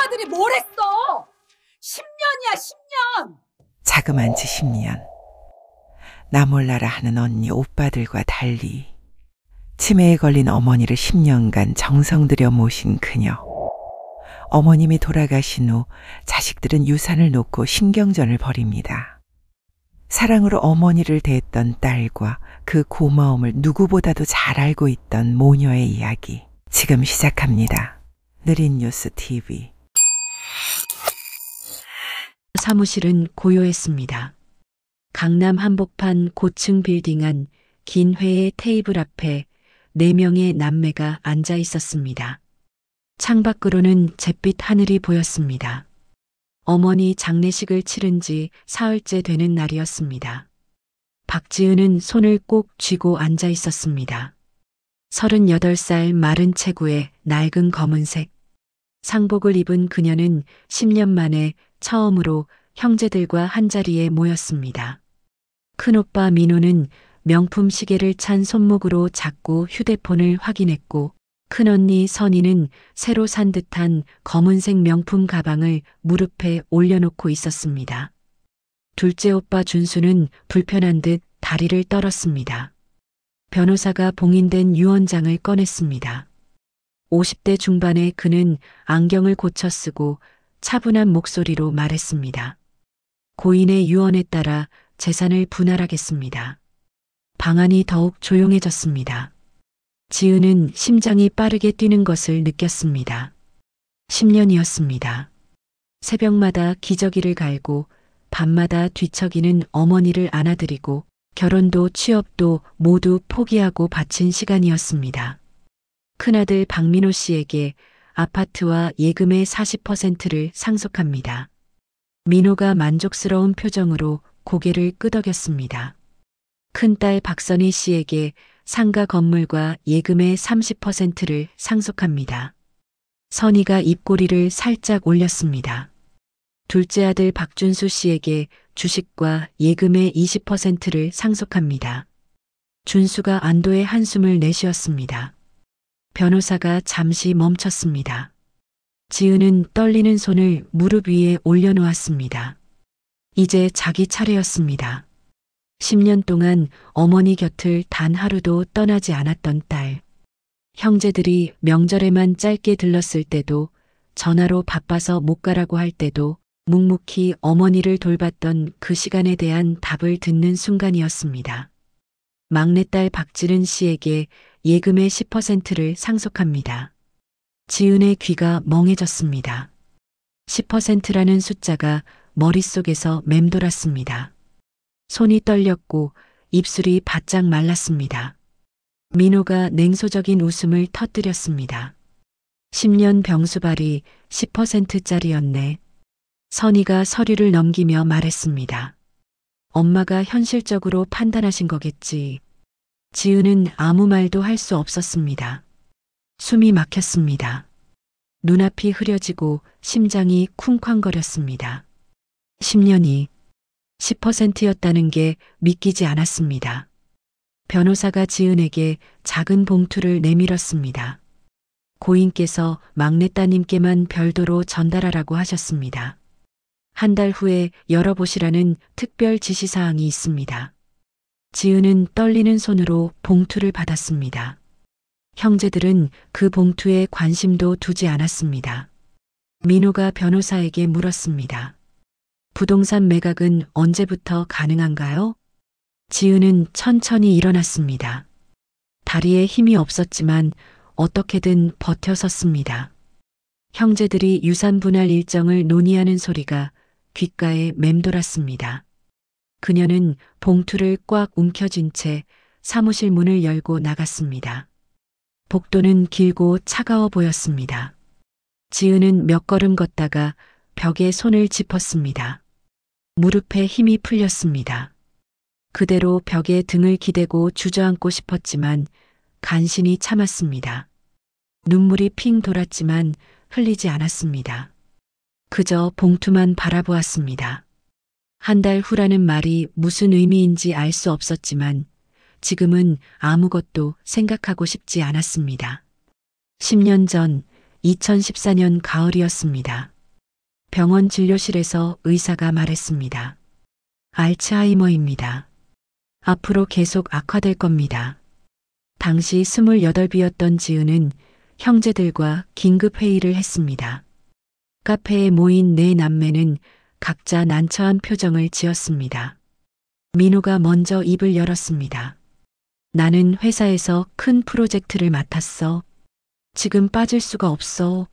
아들이 뭘 했어? 10년이야, 10년! 자그만치 10년. 나 몰라라 하는 언니, 오빠들과 달리 치매에 걸린 어머니를 10년간 정성 들여 모신 그녀. 어머님이 돌아가신 후 자식들은 유산을 놓고 신경전을 벌입니다. 사랑으로 어머니를 대했던 딸과 그 고마움을 누구보다도 잘 알고 있던 모녀의 이야기. 지금 시작합니다. 느린 뉴스 TV. 사무실은 고요했습니다. 강남 한복판 고층 빌딩 안 긴 회의 테이블 앞에 4명의 남매가 앉아 있었습니다. 창밖으로는 잿빛 하늘이 보였습니다. 어머니 장례식을 치른 지 사흘째 되는 날이었습니다. 박지은은 손을 꼭 쥐고 앉아 있었습니다. 38살 마른 체구에 낡은 검은색 상복을 입은 그녀는 10년 만에 처음으로 형제들과 한자리에 모였습니다. 큰오빠 민호는 명품 시계를 찬 손목으로 자꾸 휴대폰을 확인했고, 큰언니 선희는 새로 산 듯한 검은색 명품 가방을 무릎에 올려놓고 있었습니다. 둘째 오빠 준수는 불편한 듯 다리를 떨었습니다. 변호사가 봉인된 유언장을 꺼냈습니다. 50대 중반의 그는 안경을 고쳐 쓰고 차분한 목소리로 말했습니다. 고인의 유언에 따라 재산을 분할하겠습니다. 방안이 더욱 조용해졌습니다. 지은은 심장이 빠르게 뛰는 것을 느꼈습니다. 10년이었습니다. 새벽마다 기저귀를 갈고 밤마다 뒤척이는 어머니를 안아드리고 결혼도 취업도 모두 포기하고 바친 시간이었습니다. 큰아들 박민호 씨에게 아파트와 예금의 40%를 상속합니다. 민호가 만족스러운 표정으로 고개를 끄덕였습니다. 큰딸 박선희 씨에게 상가 건물과 예금의 30%를 상속합니다. 선희가 입꼬리를 살짝 올렸습니다. 둘째 아들 박준수 씨에게 주식과 예금의 20%를 상속합니다. 준수가 안도의 한숨을 내쉬었습니다. 변호사가 잠시 멈췄습니다. 지은은 떨리는 손을 무릎 위에 올려놓았습니다. 이제 자기 차례였습니다. 10년 동안 어머니 곁을 단 하루도 떠나지 않았던 딸. 형제들이 명절에만 짧게 들렀을 때도, 전화로 바빠서 못 가라고 할 때도 묵묵히 어머니를 돌봤던 그 시간에 대한 답을 듣는 순간이었습니다. 막내딸 박지은 씨에게 예금의 10%를 상속합니다. 지은의 귀가 멍해졌습니다. 10%라는 숫자가 머릿속에서 맴돌았습니다. 손이 떨렸고 입술이 바짝 말랐습니다. 민호가 냉소적인 웃음을 터뜨렸습니다. 10년 병수발이 10%짜리였네. 선희가 서류를 넘기며 말했습니다. 엄마가 현실적으로 판단하신 거겠지. 지은은 아무 말도 할 수 없었습니다. 숨이 막혔습니다. 눈앞이 흐려지고 심장이 쿵쾅거렸습니다. 10년이 10%였다는 게 믿기지 않았습니다. 변호사가 지은에게 작은 봉투를 내밀었습니다. 고인께서 막내 따님께만 별도로 전달하라고 하셨습니다. 한 달 후에 열어보시라는 특별 지시사항이 있습니다. 지은은 떨리는 손으로 봉투를 받았습니다. 형제들은 그 봉투에 관심도 두지 않았습니다. 민호가 변호사에게 물었습니다. 부동산 매각은 언제부터 가능한가요? 지은은 천천히 일어났습니다. 다리에 힘이 없었지만 어떻게든 버텨섰습니다. 형제들이 유산 분할 일정을 논의하는 소리가 귓가에 맴돌았습니다. 그녀는 봉투를 꽉 움켜쥔 채 사무실 문을 열고 나갔습니다. 복도는 길고 차가워 보였습니다. 지은은 몇 걸음 걷다가 벽에 손을 짚었습니다. 무릎에 힘이 풀렸습니다. 그대로 벽에 등을 기대고 주저앉고 싶었지만 간신히 참았습니다. 눈물이 핑 돌았지만 흘리지 않았습니다. 그저 봉투만 바라보았습니다. 한 달 후라는 말이 무슨 의미인지 알 수 없었지만 지금은 아무것도 생각하고 싶지 않았습니다. 10년 전 2014년 가을이었습니다. 병원 진료실에서 의사가 말했습니다. 알츠하이머입니다. 앞으로 계속 악화될 겁니다. 당시 28이었던 지은은 형제들과 긴급 회의를 했습니다. 카페에 모인 네 남매는 각자 난처한 표정을 지었습니다. 민호가 먼저 입을 열었습니다. 나는 회사에서 큰 프로젝트를 맡았어. 지금 빠질 수가 없어.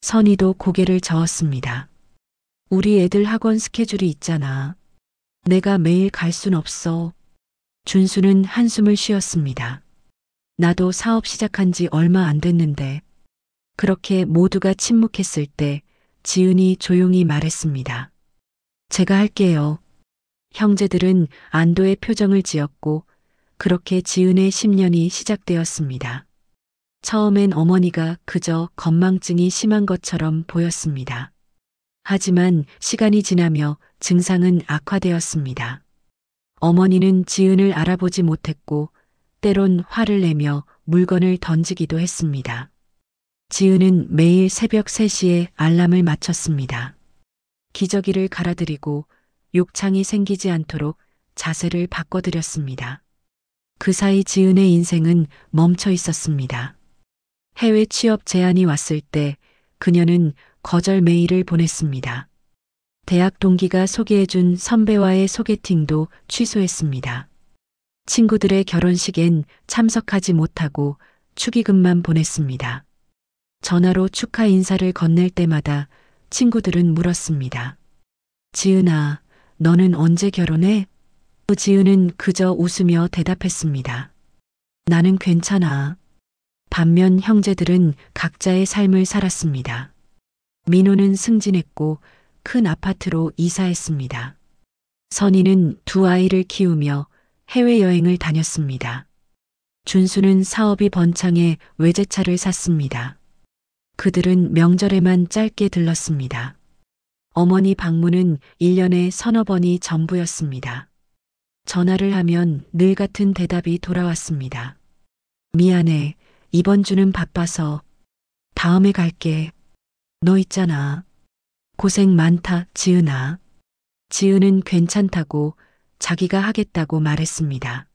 선희도 고개를 저었습니다. 우리 애들 학원 스케줄이 있잖아. 내가 매일 갈 순 없어. 준수는 한숨을 쉬었습니다. 나도 사업 시작한 지 얼마 안 됐는데. 그렇게 모두가 침묵했을 때 지은이 조용히 말했습니다. 제가 할게요. 형제들은 안도의 표정을 지었고 그렇게 지은의 10년이 시작되었습니다. 처음엔 어머니가 그저 건망증이 심한 것처럼 보였습니다. 하지만 시간이 지나며 증상은 악화되었습니다. 어머니는 지은을 알아보지 못했고 때론 화를 내며 물건을 던지기도 했습니다. 지은은 매일 새벽 3시에 알람을 맞췄습니다. 기저귀를 갈아드리고 욕창이 생기지 않도록 자세를 바꿔드렸습니다. 그 사이 지은의 인생은 멈춰 있었습니다. 해외 취업 제안이 왔을 때 그녀는 거절 메일을 보냈습니다. 대학 동기가 소개해준 선배와의 소개팅도 취소했습니다. 친구들의 결혼식엔 참석하지 못하고 축의금만 보냈습니다. 전화로 축하 인사를 건넬 때마다 친구들은 물었습니다. 지은아, 너는 언제 결혼해? 지은은 그저 웃으며 대답했습니다. 나는 괜찮아. 반면 형제들은 각자의 삶을 살았습니다. 민호는 승진했고 큰 아파트로 이사했습니다. 선희는 두 아이를 키우며 해외여행을 다녔습니다. 준수는 사업이 번창해 외제차를 샀습니다. 그들은 명절에만 짧게 들렀습니다. 어머니 방문은 1년에 서너 번이 전부였습니다. 전화를 하면 늘 같은 대답이 돌아왔습니다. 미안해. 이번 주는 바빠서. 다음에 갈게. 너 있잖아. 고생 많다, 지은아. 지은은 괜찮다고 자기가 하겠다고 말했습니다.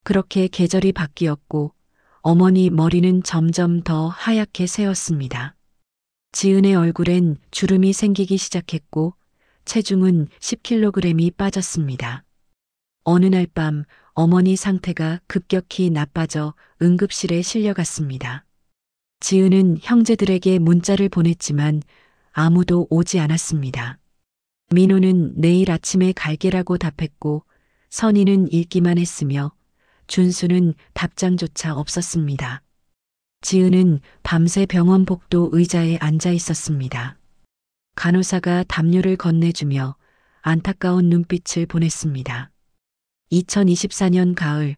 그렇게 계절이 바뀌었고 어머니 머리는 점점 더 하얗게 새었습니다. 지은의 얼굴엔 주름이 생기기 시작했고 체중은 10kg이 빠졌습니다. 어느 날 밤 어머니 상태가 급격히 나빠져 응급실에 실려갔습니다. 지은은 형제들에게 문자를 보냈지만 아무도 오지 않았습니다. 민호는 내일 아침에 갈게라고 답했고 선희는 읽기만 했으며 준수는 답장조차 없었습니다. 지은은 밤새 병원 복도 의자에 앉아 있었습니다. 간호사가 담요를 건네주며 안타까운 눈빛을 보냈습니다. 2024년 가을,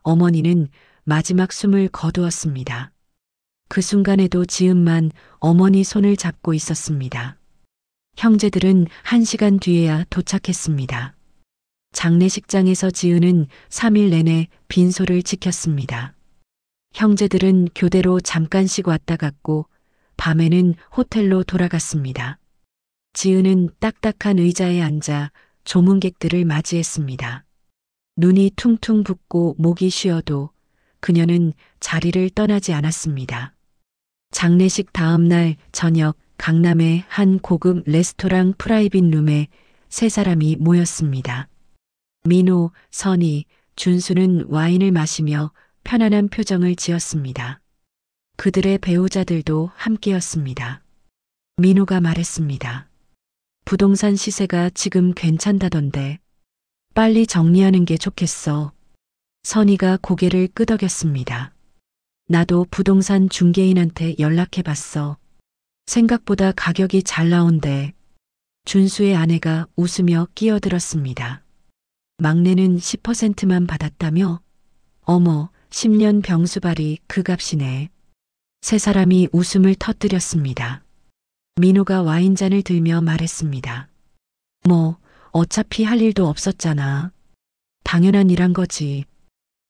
어머니는 마지막 숨을 거두었습니다. 그 순간에도 지은만 어머니 손을 잡고 있었습니다. 형제들은 1시간 뒤에야 도착했습니다. 장례식장에서 지은은 3일 내내 빈소를 지켰습니다. 형제들은 교대로 잠깐씩 왔다 갔고 밤에는 호텔로 돌아갔습니다. 지은은 딱딱한 의자에 앉아 조문객들을 맞이했습니다. 눈이 퉁퉁 붓고 목이 쉬어도 그녀는 자리를 떠나지 않았습니다. 장례식 다음 날 저녁 강남의 한 고급 레스토랑 프라이빗 룸에 3사람이 모였습니다. 민호, 선희, 준수는 와인을 마시며 편안한 표정을 지었습니다. 그들의 배우자들도 함께였습니다. 민호가 말했습니다. 부동산 시세가 지금 괜찮다던데 빨리 정리하는 게 좋겠어. 선희가 고개를 끄덕였습니다. 나도 부동산 중개인한테 연락해봤어. 생각보다 가격이 잘 나온대. 준수의 아내가 웃으며 끼어들었습니다. 막내는 10%만 받았다며? 어머, 10년 병수발이 그 값이네. 3사람이 웃음을 터뜨렸습니다. 민호가 와인잔을 들며 말했습니다. 뭐, 어차피 할 일도 없었잖아. 당연한 일한 거지.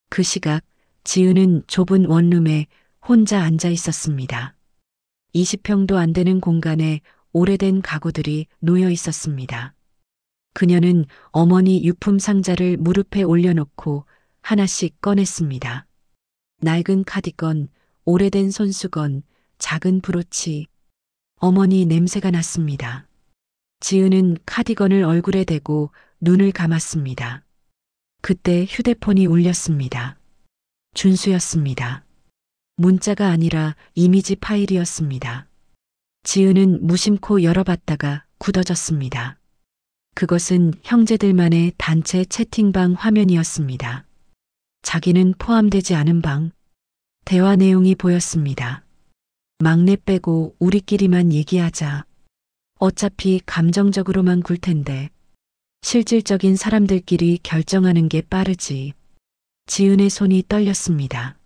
그 시각 지은은 좁은 원룸에 혼자 앉아 있었습니다. 20평도 안 되는 공간에 오래된 가구들이 놓여 있었습니다. 그녀는 어머니 유품 상자를 무릎에 올려놓고 하나씩 꺼냈습니다. 낡은 카디건, 오래된 손수건, 작은 브로치. 어머니 냄새가 났습니다. 지은은 카디건을 얼굴에 대고 눈을 감았습니다. 그때 휴대폰이 울렸습니다. 준수였습니다. 문자가 아니라 이미지 파일이었습니다. 지은은 무심코 열어봤다가 굳어졌습니다. 그것은 형제들만의 단체 채팅방 화면이었습니다. 자기는 포함되지 않은 방. 대화 내용이 보였습니다. 막내 빼고 우리끼리만 얘기하자. 어차피 감정적으로만 굴 텐데. 실질적인 사람들끼리 결정하는 게 빠르지. 지은의 손이 떨렸습니다.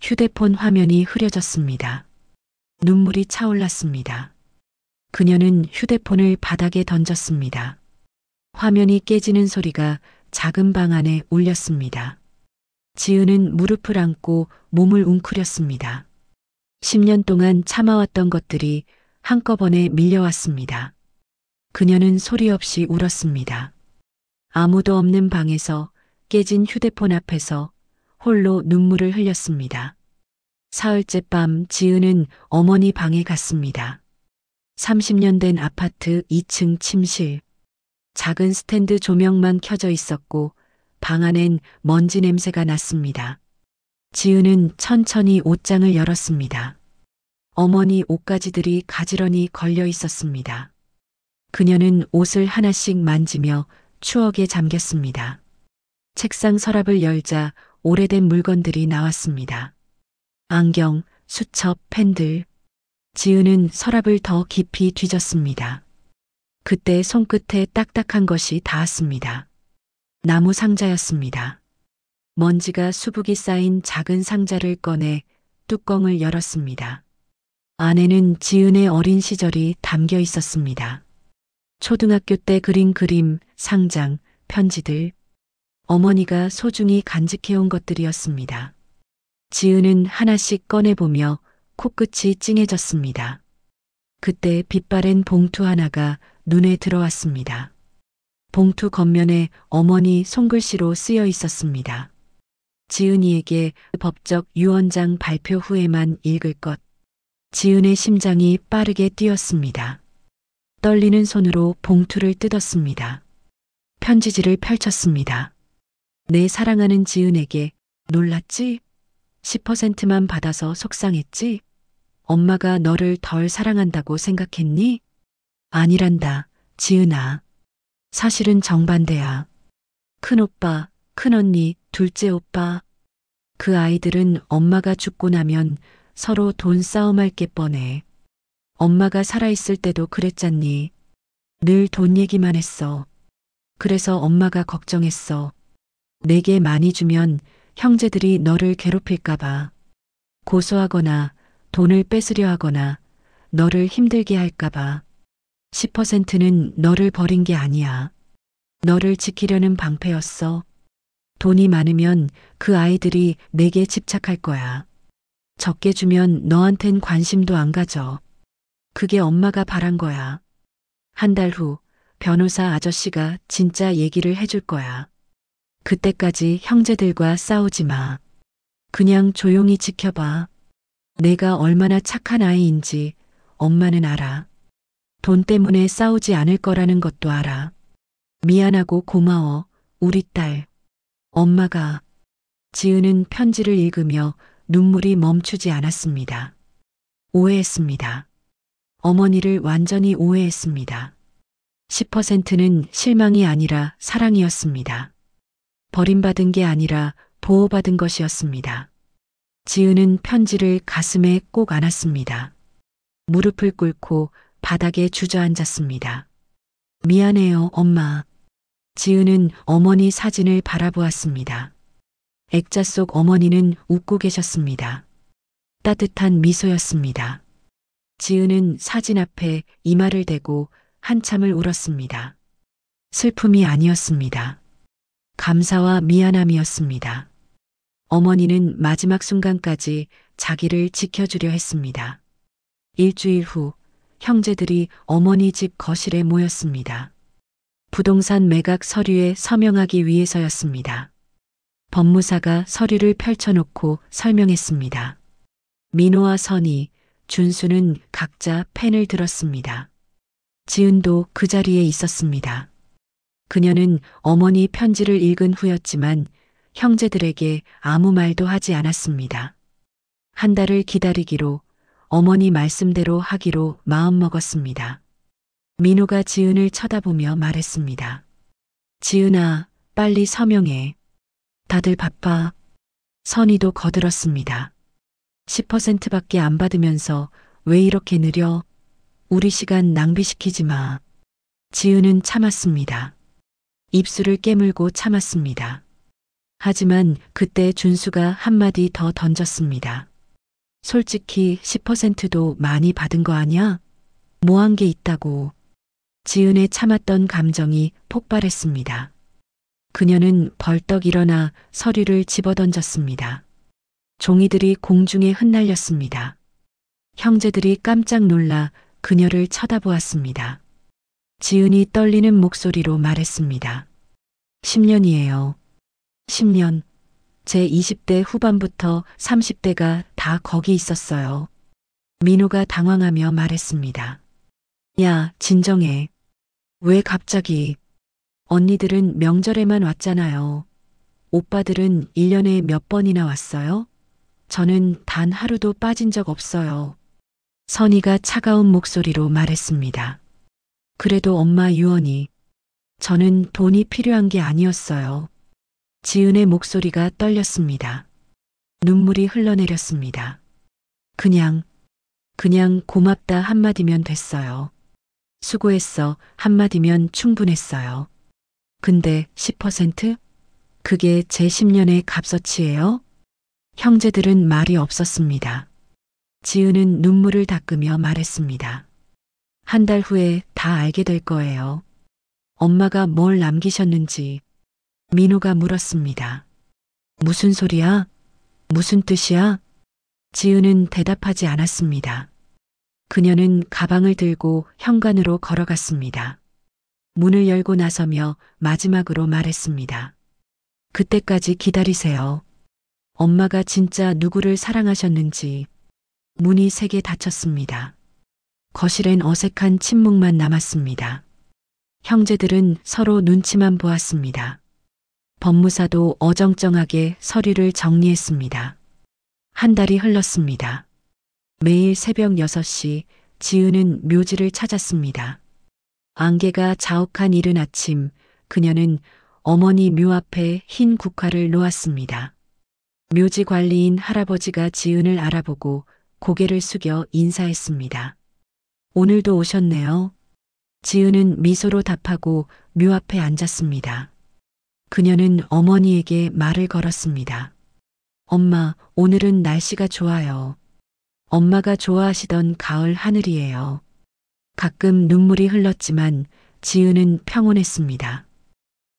휴대폰 화면이 흐려졌습니다. 눈물이 차올랐습니다. 그녀는 휴대폰을 바닥에 던졌습니다. 화면이 깨지는 소리가 작은 방 안에 울렸습니다. 지은은 무릎을 안고 몸을 웅크렸습니다. 10년 동안 참아왔던 것들이 한꺼번에 밀려왔습니다. 그녀는 소리 없이 울었습니다. 아무도 없는 방에서 깨진 휴대폰 앞에서 홀로 눈물을 흘렸습니다. 사흘째 밤 지은은 어머니 방에 갔습니다. 30년 된 아파트 2층 침실. 작은 스탠드 조명만 켜져 있었고 방 안엔 먼지 냄새가 났습니다. 지은은 천천히 옷장을 열었습니다. 어머니 옷가지들이 가지런히 걸려 있었습니다. 그녀는 옷을 하나씩 만지며 추억에 잠겼습니다. 책상 서랍을 열자 오래된 물건들이 나왔습니다. 안경, 수첩, 펜들. 지은은 서랍을 더 깊이 뒤졌습니다. 그때 손끝에 딱딱한 것이 닿았습니다. 나무 상자였습니다. 먼지가 수북이 쌓인 작은 상자를 꺼내 뚜껑을 열었습니다. 안에는 지은의 어린 시절이 담겨 있었습니다. 초등학교 때 그린 그림, 상장, 편지들. 어머니가 소중히 간직해온 것들이었습니다. 지은은 하나씩 꺼내보며 코끝이 찡해졌습니다. 그때 빛바랜 봉투 하나가 눈에 들어왔습니다. 봉투 겉면에 어머니 손글씨로 쓰여 있었습니다. 지은이에게 법적 유언장 발표 후에만 읽을 것. 지은의 심장이 빠르게 뛰었습니다. 떨리는 손으로 봉투를 뜯었습니다. 편지지를 펼쳤습니다. 내 사랑하는 지은에게 놀랐지? 10%만 받아서 속상했지? 엄마가 너를 덜 사랑한다고 생각했니? 아니란다, 지은아. 사실은 정반대야. 큰오빠, 큰언니, 둘째 오빠. 그 아이들은 엄마가 죽고 나면 서로 돈 싸움할 게 뻔해. 엄마가 살아있을 때도 그랬잖니. 늘 돈 얘기만 했어. 그래서 엄마가 걱정했어. 내게 많이 주면 형제들이 너를 괴롭힐까봐. 고소하거나 돈을 뺏으려 하거나 너를 힘들게 할까봐. 10%는 너를 버린 게 아니야. 너를 지키려는 방패였어. 돈이 많으면 그 아이들이 내게 집착할 거야. 적게 주면 너한텐 관심도 안 가져. 그게 엄마가 바란 거야. 한 달 후 변호사 아저씨가 진짜 얘기를 해줄 거야. 그때까지 형제들과 싸우지 마. 그냥 조용히 지켜봐. 내가 얼마나 착한 아이인지 엄마는 알아. 돈 때문에 싸우지 않을 거라는 것도 알아. 미안하고 고마워, 우리 딸. 엄마가. 지은은 편지를 읽으며 눈물이 멈추지 않았습니다. 오해했습니다. 어머니를 완전히 오해했습니다. 10%는 실망이 아니라 사랑이었습니다. 버림받은 게 아니라 보호받은 것이었습니다. 지은은 편지를 가슴에 꼭 안았습니다. 무릎을 꿇고 바닥에 주저앉았습니다. 미안해요, 엄마. 지은은 어머니 사진을 바라보았습니다. 액자 속 어머니는 웃고 계셨습니다. 따뜻한 미소였습니다. 지은은 사진 앞에 이마를 대고 한참을 울었습니다. 슬픔이 아니었습니다. 감사와 미안함이었습니다. 어머니는 마지막 순간까지 자기를 지켜주려 했습니다. 일주일 후 형제들이 어머니 집 거실에 모였습니다. 부동산 매각 서류에 서명하기 위해서였습니다. 법무사가 서류를 펼쳐놓고 설명했습니다. 민호와 선희, 준수는 각자 펜을 들었습니다. 지은도 그 자리에 있었습니다. 그녀는 어머니 편지를 읽은 후였지만 형제들에게 아무 말도 하지 않았습니다. 한 달을 기다리기로, 어머니 말씀대로 하기로 마음먹었습니다. 민호가 지은을 쳐다보며 말했습니다. 지은아, 빨리 서명해. 다들 바빠. 선희도 거들었습니다. 10%밖에 안 받으면서 왜 이렇게 느려? 우리 시간 낭비시키지 마. 지은은 참았습니다. 입술을 깨물고 참았습니다. 하지만 그때 준수가 한마디 더 던졌습니다. 솔직히 10%도 많이 받은 거 아니야? 뭐 한 게 있다고. 지은의 참았던 감정이 폭발했습니다. 그녀는 벌떡 일어나 서류를 집어던졌습니다. 종이들이 공중에 흩날렸습니다. 형제들이 깜짝 놀라 그녀를 쳐다보았습니다. 지은이 떨리는 목소리로 말했습니다. 10년이에요. 10년. 제 20대 후반부터 30대가 다 거기 있었어요. 민호가 당황하며 말했습니다. 야, 진정해. 왜 갑자기? 언니들은 명절에만 왔잖아요. 오빠들은 1년에 몇 번이나 왔어요? 저는 단 하루도 빠진 적 없어요. 선희가 차가운 목소리로 말했습니다. 그래도 엄마 유언이. 저는 돈이 필요한 게 아니었어요. 지은의 목소리가 떨렸습니다. 눈물이 흘러내렸습니다. 그냥 고맙다 한마디면 됐어요. 수고했어 한마디면 충분했어요. 근데 10%? 그게 제 10년의 값어치예요? 형제들은 말이 없었습니다. 지은은 눈물을 닦으며 말했습니다. 한 달 후에 다 알게 될 거예요. 엄마가 뭘 남기셨는지. 민호가 물었습니다. 무슨 소리야? 무슨 뜻이야? 지은은 대답하지 않았습니다. 그녀는 가방을 들고 현관으로 걸어갔습니다. 문을 열고 나서며 마지막으로 말했습니다. 그때까지 기다리세요. 엄마가 진짜 누구를 사랑하셨는지. 문이 세게 닫혔습니다. 거실엔 어색한 침묵만 남았습니다. 형제들은 서로 눈치만 보았습니다. 법무사도 어정쩡하게 서류를 정리했습니다. 한 달이 흘렀습니다. 매일 새벽 6시 지은은 묘지를 찾았습니다. 안개가 자욱한 이른 아침 그녀는 어머니 묘 앞에 흰 국화를 놓았습니다. 묘지 관리인 할아버지가 지은을 알아보고 고개를 숙여 인사했습니다. 오늘도 오셨네요. 지은은 미소로 답하고 묘 앞에 앉았습니다. 그녀는 어머니에게 말을 걸었습니다. 엄마, 오늘은 날씨가 좋아요. 엄마가 좋아하시던 가을 하늘이에요. 가끔 눈물이 흘렀지만 지은은 평온했습니다.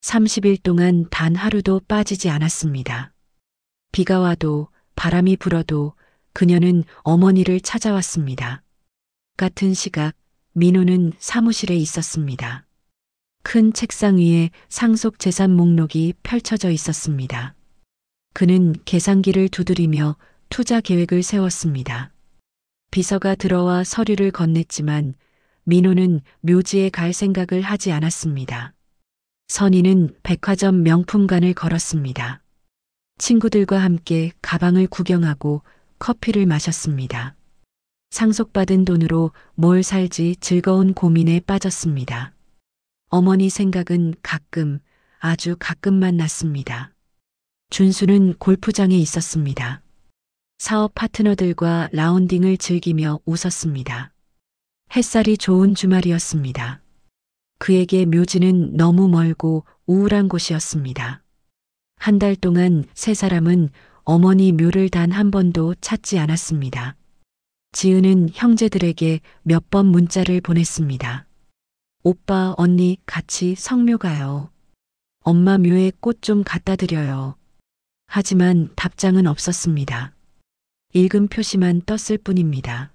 30일 동안 단 하루도 빠지지 않았습니다. 비가 와도 바람이 불어도 그녀는 어머니를 찾아왔습니다. 같은 시각 민호는 사무실에 있었습니다. 큰 책상 위에 상속 재산 목록이 펼쳐져 있었습니다. 그는 계산기를 두드리며 투자 계획을 세웠습니다. 비서가 들어와 서류를 건넸지만 민호는 묘지에 갈 생각을 하지 않았습니다. 선희는 백화점 명품관을 걸었습니다. 친구들과 함께 가방을 구경하고 커피를 마셨습니다. 상속받은 돈으로 뭘 살지 즐거운 고민에 빠졌습니다. 어머니 생각은 가끔, 아주 가끔만 났습니다. 준수는 골프장에 있었습니다. 사업 파트너들과 라운딩을 즐기며 웃었습니다. 햇살이 좋은 주말이었습니다. 그에게 묘지는 너무 멀고 우울한 곳이었습니다. 한 달 동안 세 사람은 어머니 묘를 단 한 번도 찾지 않았습니다. 지은은 형제들에게 몇 번 문자를 보냈습니다. 오빠, 언니 같이 성묘 가요. 엄마 묘에 꽃 좀 갖다 드려요. 하지만 답장은 없었습니다. 읽음 표시만 떴을 뿐입니다.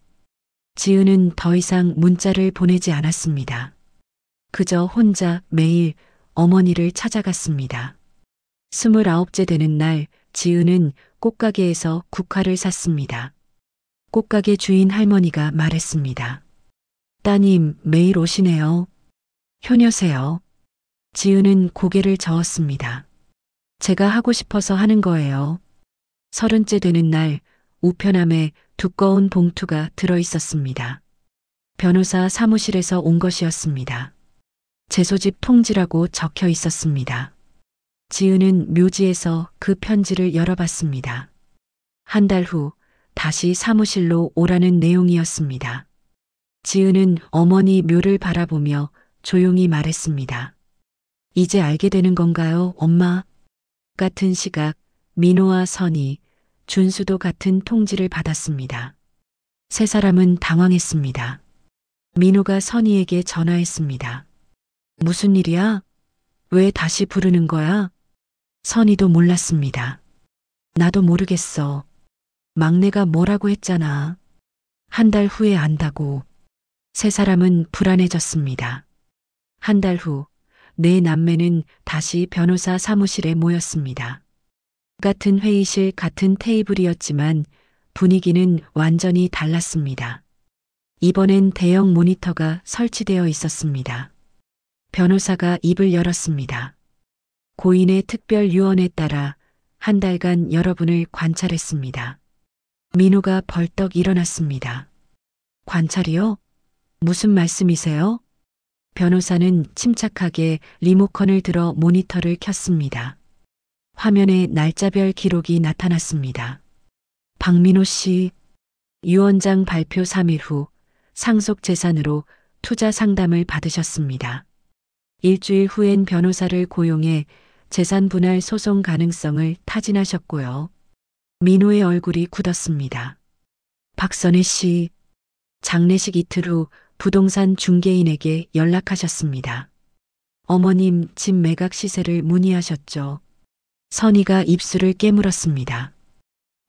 지은은 더 이상 문자를 보내지 않았습니다. 그저 혼자 매일 어머니를 찾아갔습니다. 29째 되는 날 지은은 꽃가게에서 국화를 샀습니다. 꽃가게 주인 할머니가 말했습니다. 따님 매일 오시네요. 효녀세요. 지은은 고개를 저었습니다. 제가 하고 싶어서 하는 거예요. 30째 되는 날 우편함에 두꺼운 봉투가 들어 있었습니다. 변호사 사무실에서 온 것이었습니다. 제 소집 통지라고 적혀 있었습니다. 지은은 묘지에서 그 편지를 열어봤습니다. 한 달 후 다시 사무실로 오라는 내용이었습니다. 지은은 어머니 묘를 바라보며 조용히 말했습니다. 이제 알게 되는 건가요, 엄마? 같은 시각 민호와 선희, 준수도 같은 통지를 받았습니다. 세 사람은 당황했습니다. 민호가 선희에게 전화했습니다. 무슨 일이야? 왜 다시 부르는 거야? 선희도 몰랐습니다. 나도 모르겠어. 막내가 뭐라고 했잖아. 한 달 후에 안다고. 세 사람은 불안해졌습니다. 한 달 후, 네 남매는 다시 변호사 사무실에 모였습니다. 같은 회의실, 같은 테이블이었지만 분위기는 완전히 달랐습니다. 이번엔 대형 모니터가 설치되어 있었습니다. 변호사가 입을 열었습니다. 고인의 특별 유언에 따라 한 달간 여러분을 관찰했습니다. 민호가 벌떡 일어났습니다. 관찰이요? 무슨 말씀이세요? 변호사는 침착하게 리모컨을 들어 모니터를 켰습니다. 화면에 날짜별 기록이 나타났습니다. 박민호 씨, 유언장 발표 3일 후 상속 재산으로 투자 상담을 받으셨습니다. 일주일 후엔 변호사를 고용해 재산 분할 소송 가능성을 타진하셨고요. 민호의 얼굴이 굳었습니다. 박선혜 씨, 장례식 이틀 후 부동산 중개인에게 연락하셨습니다. 어머님 집 매각 시세를 문의하셨죠. 선희가 입술을 깨물었습니다.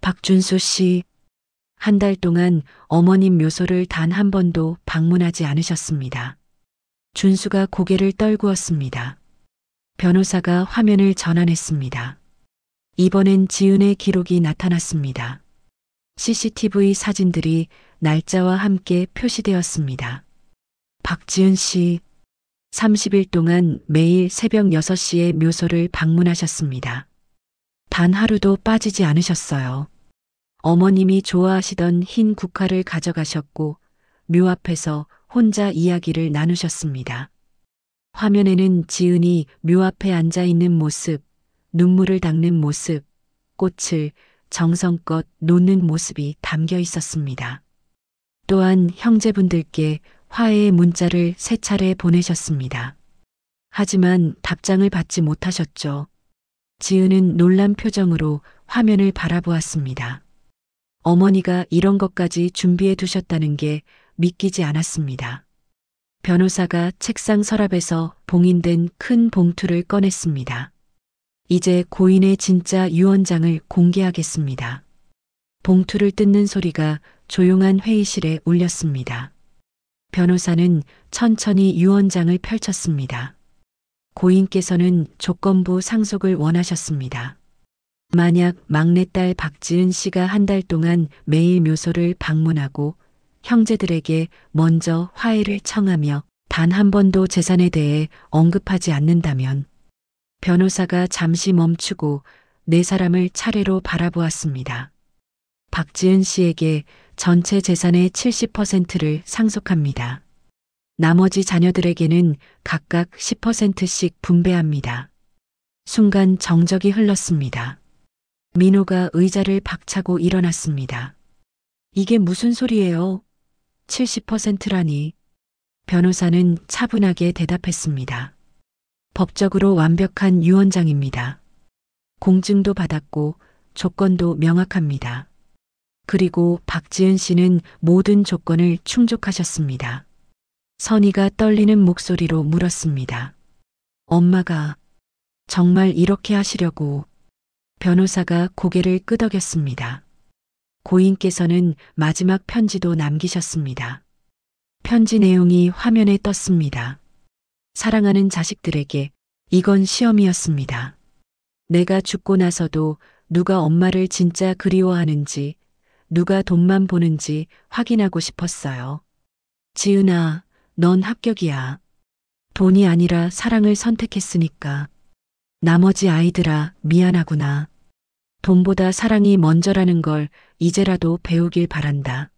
박준수 씨, 한 달 동안 어머님 묘소를 단 한 번도 방문하지 않으셨습니다. 준수가 고개를 떨구었습니다. 변호사가 화면을 전환했습니다. 이번엔 지은의 기록이 나타났습니다. CCTV 사진들이 날짜와 함께 표시되었습니다. 박지은 씨, 30일 동안 매일 새벽 6시에 묘소를 방문하셨습니다. 단 하루도 빠지지 않으셨어요. 어머님이 좋아하시던 흰 국화를 가져가셨고 묘 앞에서 혼자 이야기를 나누셨습니다. 화면에는 지은이 묘 앞에 앉아 있는 모습, 눈물을 닦는 모습, 꽃을 정성껏 놓는 모습이 담겨 있었습니다. 또한 형제분들께 화해의 문자를 3차례 보내셨습니다. 하지만 답장을 받지 못하셨죠. 지은은 놀란 표정으로 화면을 바라보았습니다. 어머니가 이런 것까지 준비해 두셨다는 게 믿기지 않았습니다. 변호사가 책상 서랍에서 봉인된 큰 봉투를 꺼냈습니다. 이제 고인의 진짜 유언장을 공개하겠습니다. 봉투를 뜯는 소리가 조용한 회의실에 울렸습니다. 변호사는 천천히 유언장을 펼쳤습니다. 고인께서는 조건부 상속을 원하셨습니다. 만약 막내딸 박지은 씨가 한 달 동안 매일 묘소를 방문하고 형제들에게 먼저 화해를 청하며 단 한 번도 재산에 대해 언급하지 않는다면 변호사가 잠시 멈추고 네 사람을 차례로 바라보았습니다. 박지은 씨에게 전체 재산의 70%를 상속합니다. 나머지 자녀들에게는 각각 10%씩 분배합니다. 순간 정적이 흘렀습니다. 민호가 의자를 박차고 일어났습니다. 이게 무슨 소리예요? 70%라니. 변호사는 차분하게 대답했습니다. 법적으로 완벽한 유언장입니다. 공증도 받았고 조건도 명확합니다. 그리고 박지은 씨는 모든 조건을 충족하셨습니다. 선희가 떨리는 목소리로 물었습니다. 엄마가 정말 이렇게 하시려고? 변호사가 고개를 끄덕였습니다. 고인께서는 마지막 편지도 남기셨습니다. 편지 내용이 화면에 떴습니다. 사랑하는 자식들에게 이건 시험이었습니다. 내가 죽고 나서도 누가 엄마를 진짜 그리워하는지, 누가 돈만 보는지 확인하고 싶었어요. 지은아, 넌 합격이야. 돈이 아니라 사랑을 선택했으니까. 나머지 아이들아, 미안하구나. 돈보다 사랑이 먼저라는 걸 이제라도 배우길 바란다.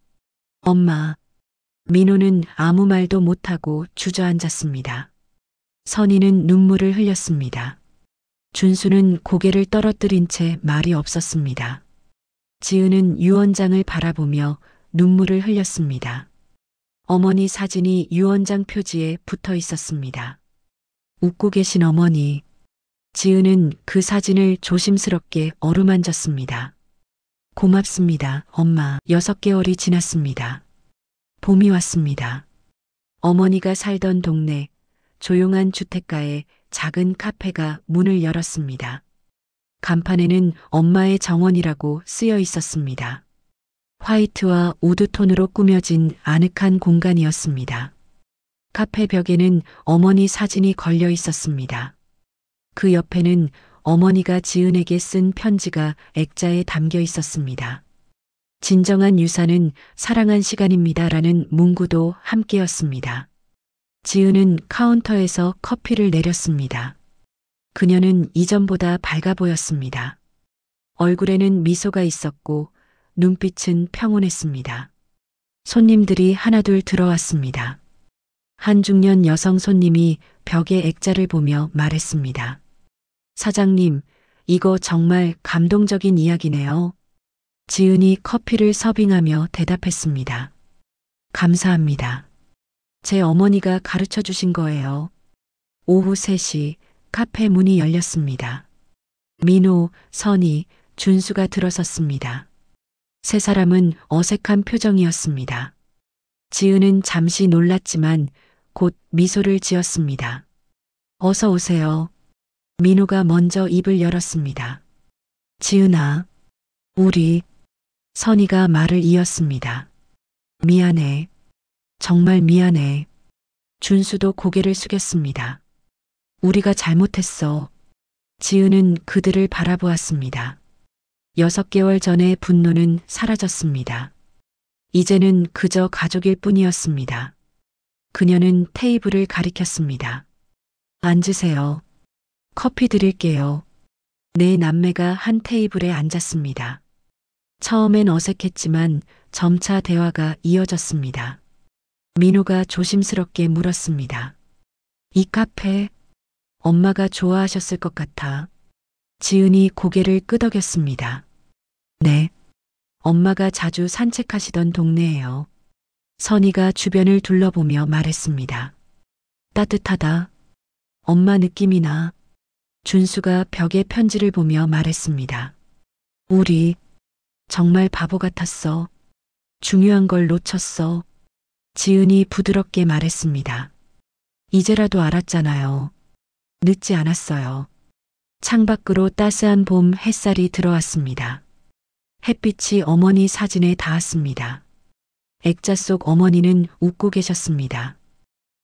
엄마. 민호는 아무 말도 못하고 주저앉았습니다. 선희는 눈물을 흘렸습니다. 준수는 고개를 떨어뜨린 채 말이 없었습니다. 지은은 유언장을 바라보며 눈물을 흘렸습니다. 어머니 사진이 유언장 표지에 붙어 있었습니다. 웃고 계신 어머니. 지은은 그 사진을 조심스럽게 어루만졌습니다. 고맙습니다, 엄마. 6개월이 지났습니다. 봄이 왔습니다. 어머니가 살던 동네, 조용한 주택가에 작은 카페가 문을 열었습니다. 간판에는 엄마의 정원이라고 쓰여 있었습니다. 화이트와 우드톤으로 꾸며진 아늑한 공간이었습니다. 카페 벽에는 어머니 사진이 걸려 있었습니다. 그 옆에는 어머니가 지은에게 쓴 편지가 액자에 담겨 있었습니다. 진정한 유산은 사랑한 시간입니다라는 문구도 함께였습니다. 지은은 카운터에서 커피를 내렸습니다. 그녀는 이전보다 밝아 보였습니다. 얼굴에는 미소가 있었고 눈빛은 평온했습니다. 손님들이 하나둘 들어왔습니다. 한 중년 여성 손님이 벽에 액자를 보며 말했습니다. 사장님, 이거 정말 감동적인 이야기네요. 지은이 커피를 서빙하며 대답했습니다. 감사합니다. 제 어머니가 가르쳐 주신 거예요. 오후 3시 카페 문이 열렸습니다. 민호, 선희, 준수가 들어섰습니다. 세 사람은 어색한 표정이었습니다. 지은은 잠시 놀랐지만 곧 미소를 지었습니다. 어서 오세요. 민호가 먼저 입을 열었습니다. 지은아, 우리. 선희가 말을 이었습니다. 미안해. 정말 미안해. 준수도 고개를 숙였습니다. 우리가 잘못했어. 지은은 그들을 바라보았습니다. 6개월 전의 분노는 사라졌습니다. 이제는 그저 가족일 뿐이었습니다. 그녀는 테이블을 가리켰습니다. 앉으세요. 커피 드릴게요. 네 남매가 한 테이블에 앉았습니다. 처음엔 어색했지만 점차 대화가 이어졌습니다. 민호가 조심스럽게 물었습니다. 이 카페, 엄마가 좋아하셨을 것 같아. 지은이 고개를 끄덕였습니다. 네, 엄마가 자주 산책하시던 동네예요. 선희가 주변을 둘러보며 말했습니다. 따뜻하다. 엄마 느낌이 나. 준수가 벽에 편지를 보며 말했습니다. 우리 정말 바보 같았어. 중요한 걸 놓쳤어. 지은이 부드럽게 말했습니다. 이제라도 알았잖아요. 늦지 않았어요. 창밖으로 따스한 봄 햇살이 들어왔습니다. 햇빛이 어머니 사진에 닿았습니다. 액자 속 어머니는 웃고 계셨습니다.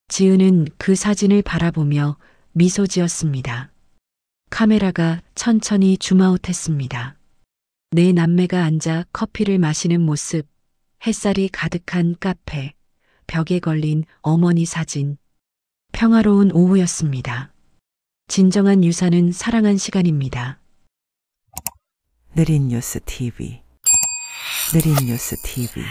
지은은 그 사진을 바라보며 미소 지었습니다. 카메라가 천천히 줌아웃했습니다. 네 남매가 앉아 커피를 마시는 모습, 햇살이 가득한 카페, 벽에 걸린 어머니 사진. 평화로운 오후였습니다. 진정한 유산은 사랑한 시간입니다. 느린 뉴스 TV. 느린 뉴스 TV.